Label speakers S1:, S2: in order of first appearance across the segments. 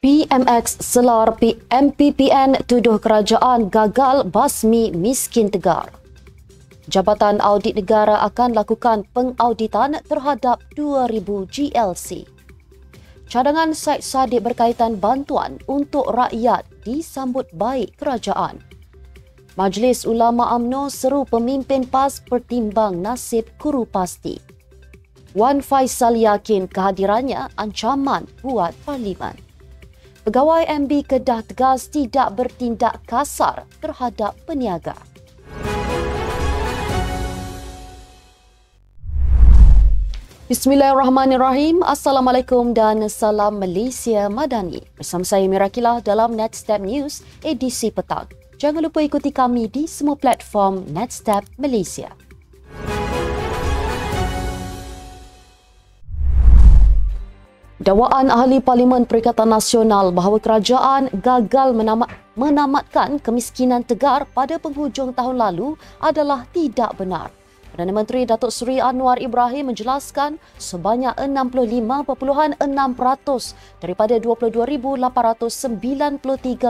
S1: PMX Selar MPPN tuduh kerajaan gagal basmi miskin Tegar. Jabatan Audit Negara akan lakukan pengauditan terhadap 2,000 GLC. Cadangan Syed Saddiq berkaitan bantuan untuk rakyat disambut baik kerajaan. Majlis Ulama UMNO seru pemimpin PAS pertimbang nasib kuru pasti. Wan Faisal yakin kehadirannya ancaman buat Parlimen. Pegawai MB Kedah tegas tidak bertindak kasar terhadap peniaga. Bismillahirrahmanirrahim. Assalamualaikum dan salam Malaysia Madani. Bersama saya Mirakilah dalam Netstep News edisi petang. Jangan lupa ikuti kami di semua platform Netstep Malaysia. Dakwaan Ahli Parlimen Perikatan Nasional bahawa kerajaan gagal menamatkan kemiskinan Tegar pada penghujung tahun lalu adalah tidak benar. Perdana Menteri Datuk Seri Anwar Ibrahim menjelaskan sebanyak 65.6% daripada 22,893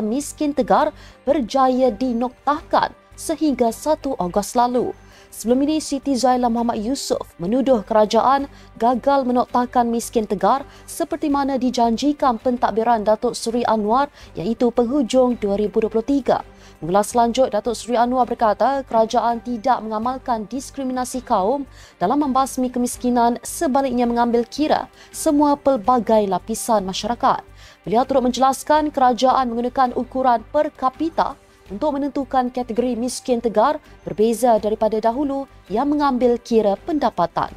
S1: miskin Tegar berjaya dinoktahkan sehingga 1 Ogos lalu. Sebelum ini, Siti Zailah Muhammad Yusof menuduh kerajaan gagal menoktahkan miskin Tegar seperti mana dijanjikan pentadbiran Datuk Seri Anwar iaitu penghujung 2023. Mengulas lanjut, Datuk Seri Anwar berkata kerajaan tidak mengamalkan diskriminasi kaum dalam membasmi kemiskinan, sebaliknya mengambil kira semua pelbagai lapisan masyarakat. Beliau turut menjelaskan kerajaan menggunakan ukuran per kapita untuk menentukan kategori miskin Tegar berbeza daripada dahulu yang mengambil kira pendapatan.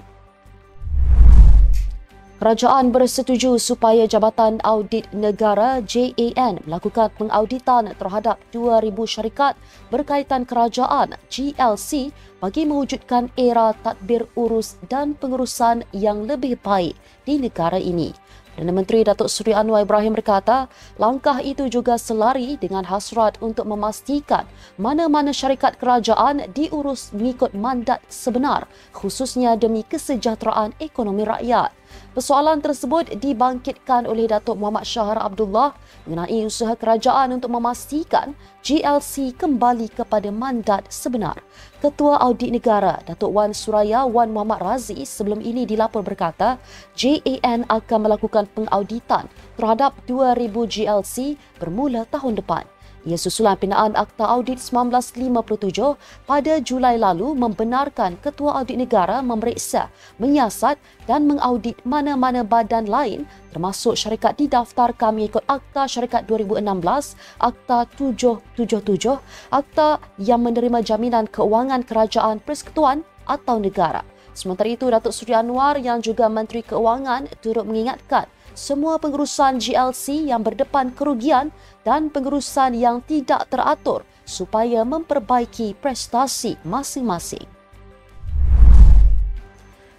S1: Kerajaan bersetuju supaya Jabatan Audit Negara JAN melakukan pengauditan terhadap 2,000 syarikat berkaitan kerajaan GLC bagi mewujudkan era tadbir urus dan pengurusan yang lebih baik di negara ini. Perdana Menteri Datuk Seri Anwar Ibrahim berkata, langkah itu juga selari dengan hasrat untuk memastikan mana-mana syarikat kerajaan diurus mengikut mandat sebenar, khususnya demi kesejahteraan ekonomi rakyat. Persoalan tersebut dibangkitkan oleh Datuk Muhammad Shahar Abdullah mengenai usaha kerajaan untuk memastikan GLC kembali kepada mandat sebenar. Ketua Audit Negara Datuk Wan Suraya Wan Muhammad Razi sebelum ini dilapor berkata JAN akan melakukan pengauditan terhadap 2,000 GLC bermula tahun depan. Ia susulan pindaan Akta Audit 1957 pada Julai lalu membenarkan Ketua Audit Negara memeriksa, menyiasat dan mengaudit mana-mana badan lain termasuk syarikat didaftarkan mengikut Akta Syarikat 2016, Akta 777, Akta yang menerima jaminan keuangan kerajaan persekutuan atau negara. Sementara itu, Datuk Seri Anwar yang juga Menteri Keuangan turut mengingatkan semua pengurusan GLC yang berdepan kerugian dan pengurusan yang tidak teratur supaya memperbaiki prestasi masing-masing.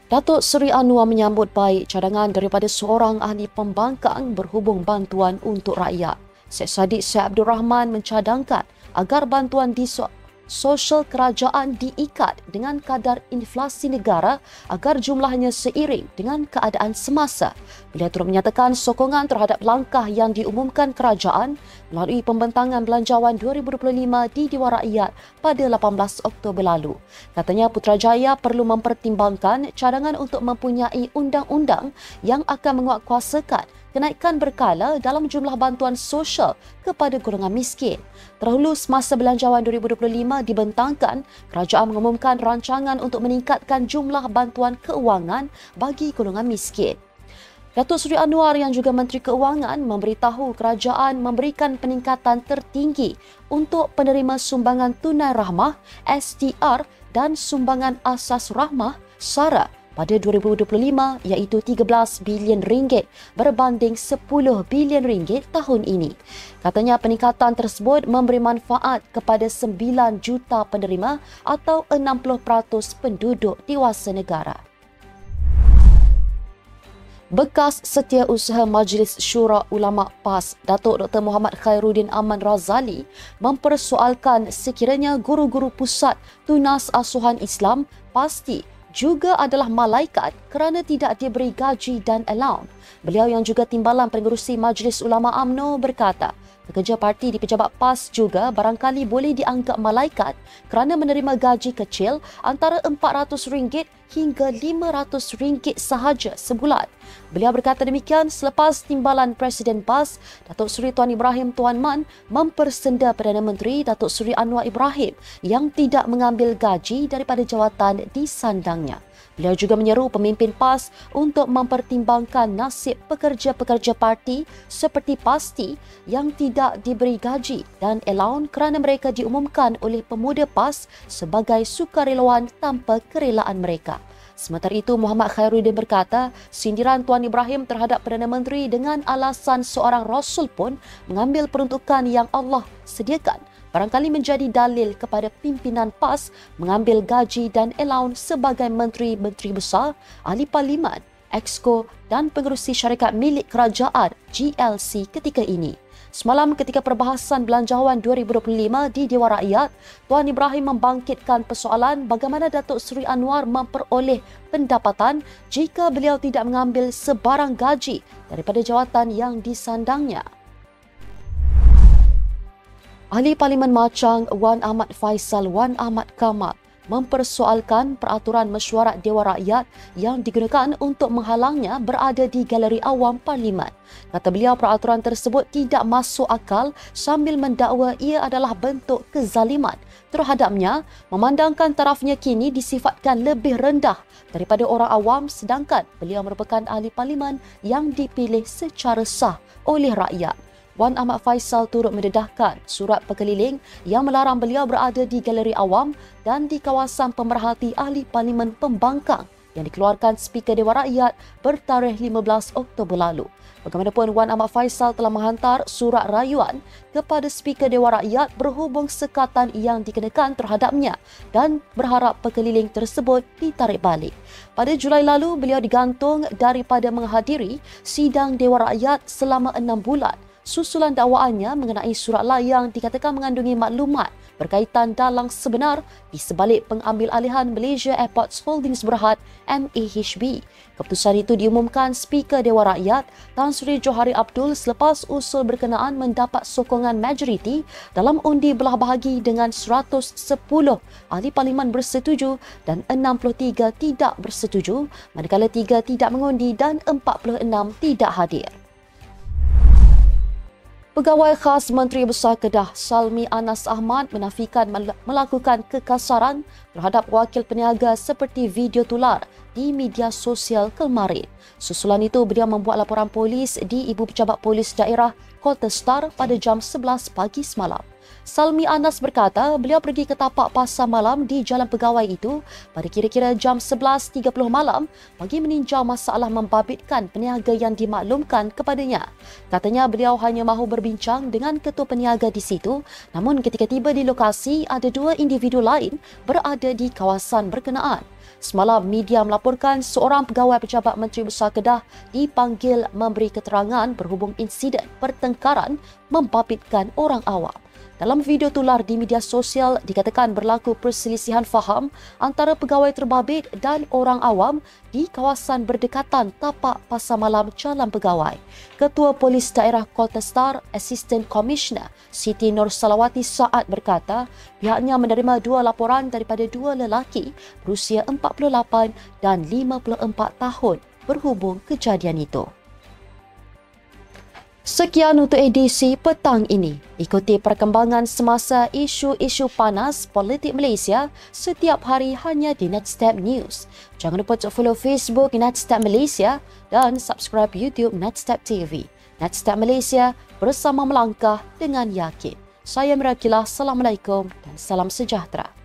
S1: Datuk Seri Anwar menyambut baik cadangan daripada seorang ahli pembangkang berhubung bantuan untuk rakyat. Syed Saddiq Syed Abdul Rahman mencadangkan agar bantuan sosial kerajaan diikat dengan kadar inflasi negara agar jumlahnya seiring dengan keadaan semasa. Beliau turut menyatakan sokongan terhadap langkah yang diumumkan kerajaan melalui pembentangan belanjawan 2025 di Dewan Rakyat pada 18 Oktober lalu. Katanya Putrajaya perlu mempertimbangkan cadangan untuk mempunyai undang-undang yang akan menguatkuasakan kenaikan berkala dalam jumlah bantuan sosial kepada golongan miskin. Terdahulu semasa belanjawan 2025 dibentangkan, kerajaan mengumumkan rancangan untuk meningkatkan jumlah bantuan keuangan bagi golongan miskin. Datuk Seri Anwar yang juga Menteri Keuangan memberitahu kerajaan memberikan peningkatan tertinggi untuk penerima sumbangan tunai rahmah STR dan sumbangan asas rahmah SARA pada 2025 iaitu 13 bilion ringgit berbanding 10 bilion ringgit tahun ini. Katanya peningkatan tersebut memberi manfaat kepada 9 juta penerima atau 60% penduduk dewasa negara. Bekas Setiausaha Majlis Syura Ulama PAS, Datuk Dr. Muhammad Khairuddin Aman Razali mempersoalkan sekiranya guru-guru pusat tunas asuhan Islam pasti juga adalah malaikat kerana tidak diberi gaji dan allowance. Beliau yang juga timbalan pengerusi Majlis Ulama UMNO berkata, pekerja parti di pejabat PAS juga barangkali boleh dianggap malaikat kerana menerima gaji kecil antara RM400 hingga RM500 sahaja sebulan. Beliau berkata demikian selepas timbalan Presiden PAS, Datuk Seri Tuan Ibrahim Tuan Man, mempersenda Perdana Menteri Datuk Seri Anwar Ibrahim yang tidak mengambil gaji daripada jawatan disandangnya. Beliau juga menyeru pemimpin PAS untuk mempertimbangkan nasib pekerja-pekerja parti seperti PASTI yang tidak diberi gaji dan allowance kerana mereka diumumkan oleh pemuda PAS sebagai sukarelawan tanpa kerelaan mereka. Sementara itu, Muhammad Khairuddin berkata, sindiran Tuan Ibrahim terhadap Perdana Menteri dengan alasan seorang Rasul pun mengambil peruntukan yang Allah sediakan barangkali menjadi dalil kepada pimpinan PAS mengambil gaji dan allowance sebagai menteri-menteri besar, ahli parlimen, exco dan pengerusi syarikat milik kerajaan GLC ketika ini. Semalam ketika perbahasan Belanjawan 2025 di Dewan Rakyat, Tuan Ibrahim membangkitkan persoalan bagaimana Datuk Seri Anwar memperoleh pendapatan jika beliau tidak mengambil sebarang gaji daripada jawatan yang disandangnya. Ahli Parlimen Machang Wan Ahmad Faisal Wan Ahmad Kamal mempersoalkan peraturan mesyuarat Dewan Rakyat yang digunakan untuk menghalangnya berada di galeri awam Parlimen. Kata beliau, peraturan tersebut tidak masuk akal sambil mendakwa ia adalah bentuk kezaliman terhadapnya memandangkan tarafnya kini disifatkan lebih rendah daripada orang awam sedangkan beliau merupakan ahli Parlimen yang dipilih secara sah oleh rakyat. Wan Ahmad Faisal turut mendedahkan surat perkeliling yang melarang beliau berada di galeri awam dan di kawasan pemerhati ahli Parlimen Pembangkang yang dikeluarkan Speaker Dewan Rakyat bertarikh 15 Oktober lalu. Bagaimanapun, Wan Ahmad Faisal telah menghantar surat rayuan kepada Speaker Dewan Rakyat berhubung sekatan yang dikenakan terhadapnya dan berharap perkeliling tersebut ditarik balik. Pada Julai lalu, beliau digantung daripada menghadiri sidang Dewan Rakyat selama 6 bulan. Susulan dakwaannya mengenai surat layang dikatakan mengandungi maklumat berkaitan dalang sebenar di sebalik pengambil alihan Malaysia Airports Holdings Berhad MAHB. Keputusan itu diumumkan Speaker Dewan Rakyat Tan Sri Johari Abdul selepas usul berkenaan mendapat sokongan majoriti dalam undi belah bahagi dengan 110 ahli parlimen bersetuju dan 63 tidak bersetuju, manakala 3 tidak mengundi dan 46 tidak hadir. Pegawai khas Menteri Besar Kedah Salmi Anas Ahmad menafikan melakukan kekasaran terhadap wakil peniaga seperti video tular di media sosial kemarin. Susulan itu, beliau membuat laporan polis di Ibu Pejabat Polis Daerah Kota Star pada jam 11 pagi semalam. Salmi Anas berkata beliau pergi ke tapak pasar malam di Jalan Pegawai itu pada kira-kira jam 11.30 malam bagi meninjau masalah membabitkan peniaga yang dimaklumkan kepadanya. Katanya beliau hanya mahu berbincang dengan ketua peniaga di situ, namun ketika tiba di lokasi ada 2 individu lain berada di kawasan berkenaan. Semalam, media melaporkan seorang pegawai pejabat Menteri Besar Kedah dipanggil memberi keterangan berhubung insiden pertengkaran membabitkan orang awam. Dalam video tular di media sosial dikatakan berlaku perselisihan faham antara pegawai terbabit dan orang awam di kawasan berdekatan tapak pasar malam Jalan Pegawai. Ketua Polis Daerah Kota Star, Assistant Commissioner Siti Nur Salawati Saad berkata pihaknya menerima 2 laporan daripada 2 lelaki berusia 48 dan 54 tahun berhubung kejadian itu. Sekian untuk edisi petang ini. Ikuti perkembangan semasa isu-isu panas politik Malaysia setiap hari hanya di Netstep News. Jangan lupa untuk follow Facebook Netstep Malaysia dan subscribe YouTube Netstep TV. Netstep Malaysia, bersama melangkah dengan yakin. Saya Mirakilah, Assalamualaikum dan salam sejahtera.